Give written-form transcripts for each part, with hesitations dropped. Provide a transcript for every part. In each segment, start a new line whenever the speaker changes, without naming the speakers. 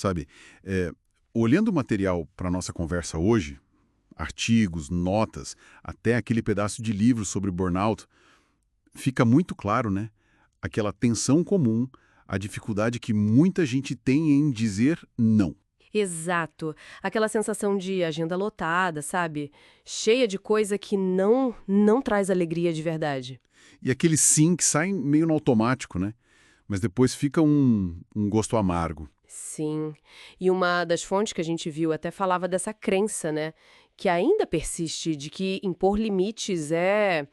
sabe? É, olhando o material para nossa conversa hoje, artigos, notas, até aquele pedaço de livro sobre burnout, fica muito claro, né? Aquela tensão comum, a dificuldade que muita gente tem em dizer não.
Exato. Aquela sensação de agenda lotada, sabe? Cheia de coisa que não traz alegria de verdade.
E aquele sim que sai meio no automático, né? Mas depois fica um gosto amargo.
Sim. E uma das fontes que a gente viu até falava dessa crença, né? Que ainda persiste de que impor limites é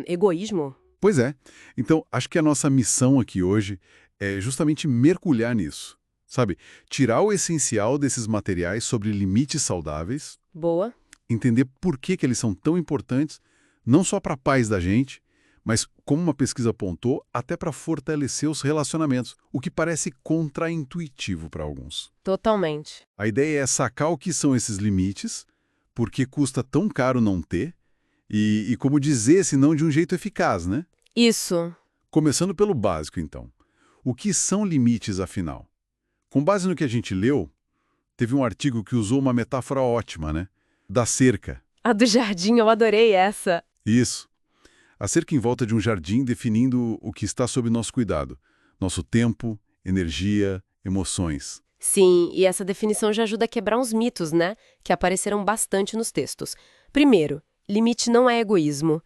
egoísmo.
Pois é. Então, acho que a nossa missão aqui hoje é justamente mergulhar nisso. Sabe? Tirar o essencial desses materiais sobre limites saudáveis,
Boa.
entender por que eles são tão importantes, não só para a paz da gente, mas, como uma pesquisa apontou, até para fortalecer os relacionamentos, o que parece contraintuitivo para alguns.
Totalmente.
A ideia é sacar o que são esses limites, por que custa tão caro não ter, e como dizer esse não de um jeito eficaz, né?
Isso.
Começando pelo básico, então. O que são limites, afinal? Com base no que a gente leu, teve um artigo que usou uma metáfora ótima, né? Da cerca.
A do jardim, eu adorei essa.
Isso. A cerca em volta de um jardim definindo o que está sob nosso cuidado. Nosso tempo, energia, emoções.
Sim, e essa definição já ajuda a quebrar uns mitos, né? Que apareceram bastante nos textos. Primeiro, limite não é egoísmo.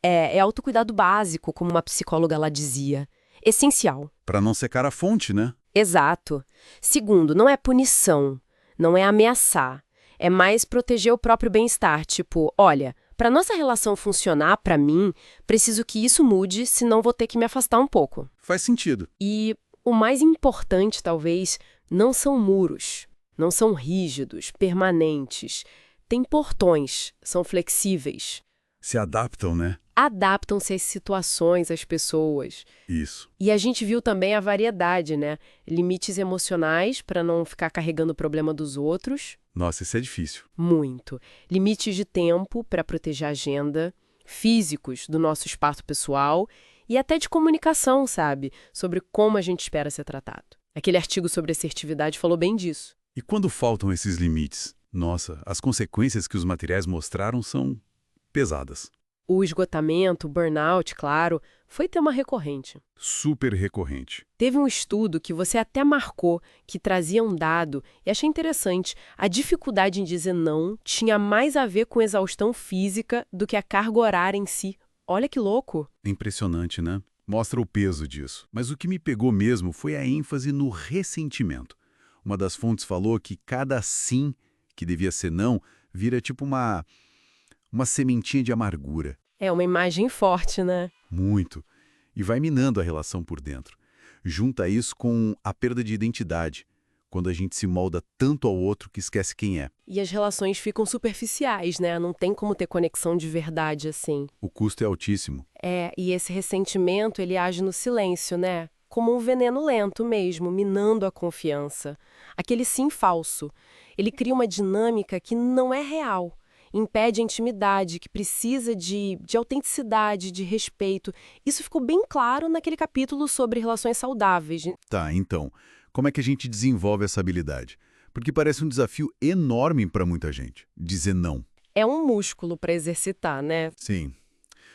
É autocuidado básico, como uma psicóloga lá dizia. Essencial.
Para não secar a fonte, né?
Exato. Segundo, não é punição. Não é ameaçar. É mais proteger o próprio bem-estar. Tipo, olha, para nossa relação funcionar, para mim, preciso que isso mude, senão vou ter que me afastar um pouco.
Faz sentido.
E o mais importante, talvez, não são muros, não são rígidos, permanentes. Tem portões, são flexíveis.
Se adaptam, né?
Adaptam-se às situações, às pessoas.
Isso.
E a gente viu também a variedade, né? Limites emocionais para não ficar carregando o problema dos outros.
Nossa, isso é difícil.
Muito. Limites de tempo para proteger a agenda. Físicos do nosso espaço pessoal. E até de comunicação, sabe? Sobre como a gente espera ser tratado. Aquele artigo sobre assertividade falou bem disso.
E quando faltam esses limites? Nossa, as consequências que os materiais mostraram são pesadas.
O esgotamento, o burnout, claro, foi tema recorrente.
Super recorrente.
Teve um estudo que você até marcou, que trazia um dado, e achei interessante. A dificuldade em dizer não tinha mais a ver com exaustão física do que a carga horária em si. Olha que louco!
Impressionante, né? Mostra o peso disso. Mas o que me pegou mesmo foi a ênfase no ressentimento. Uma das fontes falou que cada sim, que devia ser não, vira tipo uma sementinha de amargura.
É uma imagem forte, né?
Muito. E vai minando a relação por dentro. Junta isso com a perda de identidade, quando a gente se molda tanto ao outro que esquece quem é.
E as relações ficam superficiais, né? Não tem como ter conexão de verdade assim.
O custo é altíssimo.
E esse ressentimento, ele age no silêncio, né? Como um veneno lento mesmo, minando a confiança. Aquele sim falso. Ele cria uma dinâmica que não é real. Impede a intimidade, que precisa de autenticidade, de respeito. Isso ficou bem claro naquele capítulo sobre relações saudáveis.
Tá, então, como é que a gente desenvolve essa habilidade? Porque parece um desafio enorme para muita gente, dizer não.
É um músculo para exercitar, né?
Sim.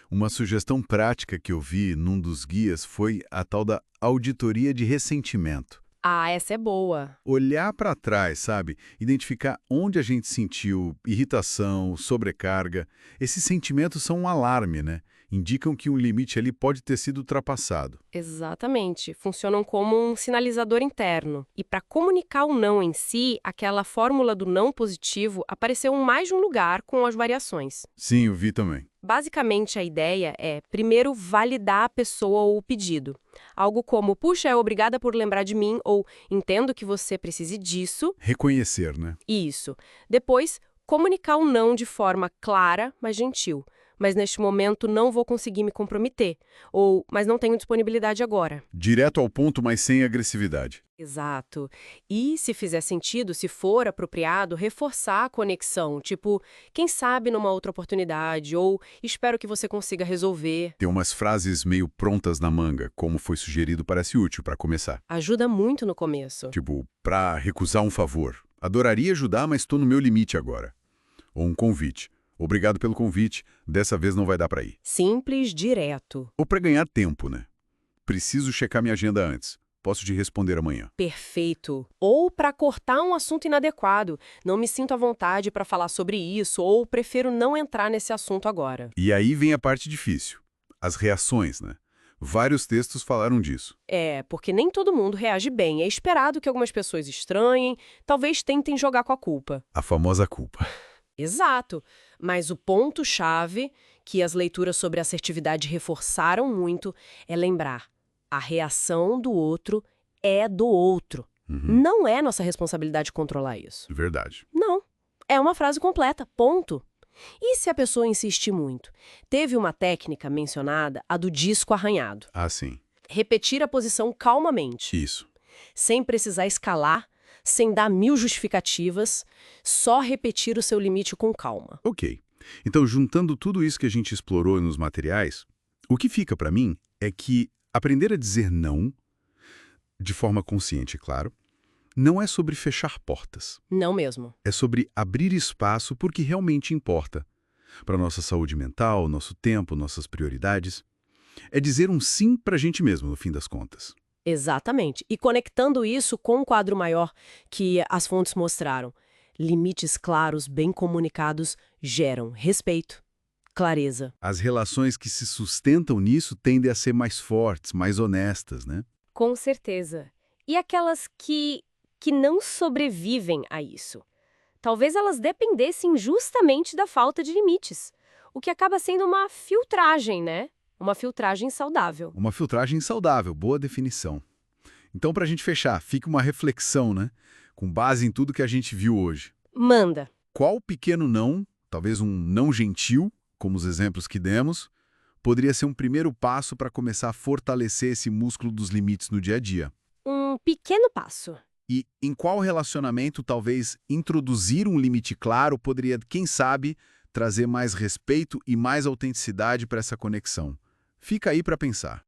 Uma sugestão prática que eu vi num dos guias foi a tal da auditoria de ressentimento.
Ah, essa é boa.
Olhar para trás, sabe? Identificar onde a gente sentiu irritação, sobrecarga. Esses sentimentos são um alarme, né? Indicam que um limite ali pode ter sido ultrapassado.
Exatamente. Funcionam como um sinalizador interno. E para comunicar o não em si, aquela fórmula do não positivo apareceu em mais de um lugar com as variações.
Sim, eu vi também.
Basicamente, a ideia é, primeiro, validar a pessoa ou o pedido. Algo como, puxa, é obrigada por lembrar de mim, ou entendo que você precise disso.
Reconhecer, né?
Isso. Depois, comunicar o não de forma clara, mas gentil. mas neste momento não vou conseguir me comprometer. Ou, mas não tenho disponibilidade agora.
Direto ao ponto, mas sem agressividade.
Exato. E, se fizer sentido, se for apropriado, reforçar a conexão. Tipo, quem sabe numa outra oportunidade, ou espero que você consiga resolver.
Ter umas frases meio prontas na manga, como foi sugerido, parece útil para começar.
Ajuda muito no começo.
Tipo, para recusar um favor. Adoraria ajudar, mas estou no meu limite agora. Ou um convite. Obrigado pelo convite, dessa vez não vai dar para ir.
Simples, direto.
Ou para ganhar tempo, né? Preciso checar minha agenda antes. Posso te responder amanhã.
Perfeito. Ou para cortar um assunto inadequado. Não me sinto à vontade para falar sobre isso, ou prefiro não entrar nesse assunto agora.
E aí vem a parte difícil. As reações, né? Vários textos falaram disso.
É, porque nem todo mundo reage bem. É esperado que algumas pessoas estranhem, talvez tentem jogar com a culpa.
A famosa culpa.
Exato. Mas o ponto-chave que as leituras sobre assertividade reforçaram muito é lembrar: a reação do outro é do outro. Não é nossa responsabilidade controlar isso.
Verdade.
Não. É uma frase completa, ponto. E se a pessoa insistir muito? Teve uma técnica mencionada, a do disco arranhado.
Ah, sim.
Repetir a posição calmamente,
Isso.
sem precisar escalar, sem dar 1000 justificativas, só repetir o seu limite com calma.
Ok. Então, juntando tudo isso que a gente explorou nos materiais, o que fica para mim é que aprender a dizer não, de forma consciente, claro, não é sobre fechar portas.
Não mesmo.
É sobre abrir espaço por que realmente importa. Para nossa saúde mental, nosso tempo, nossas prioridades. É dizer um sim para a gente mesmo, no fim das contas.
Exatamente. E conectando isso com um quadro maior que as fontes mostraram. Limites claros, bem comunicados, geram respeito, clareza.
As relações que se sustentam nisso tendem a ser mais fortes, mais honestas, né?
Com certeza. E aquelas que não sobrevivem a isso? Talvez elas dependessem justamente da falta de limites, o que acaba sendo uma filtragem, né? Uma filtragem saudável.
Uma filtragem saudável, boa definição. Então, para a gente fechar, fica uma reflexão, né? Com base em tudo que a gente viu hoje.
Manda.
Qual pequeno não, talvez um não gentil, como os exemplos que demos, poderia ser um primeiro passo para começar a fortalecer esse músculo dos limites no dia a dia?
Um pequeno passo.
E em qual relacionamento talvez introduzir um limite claro poderia, quem sabe, trazer mais respeito e mais autenticidade para essa conexão? Fica aí para pensar.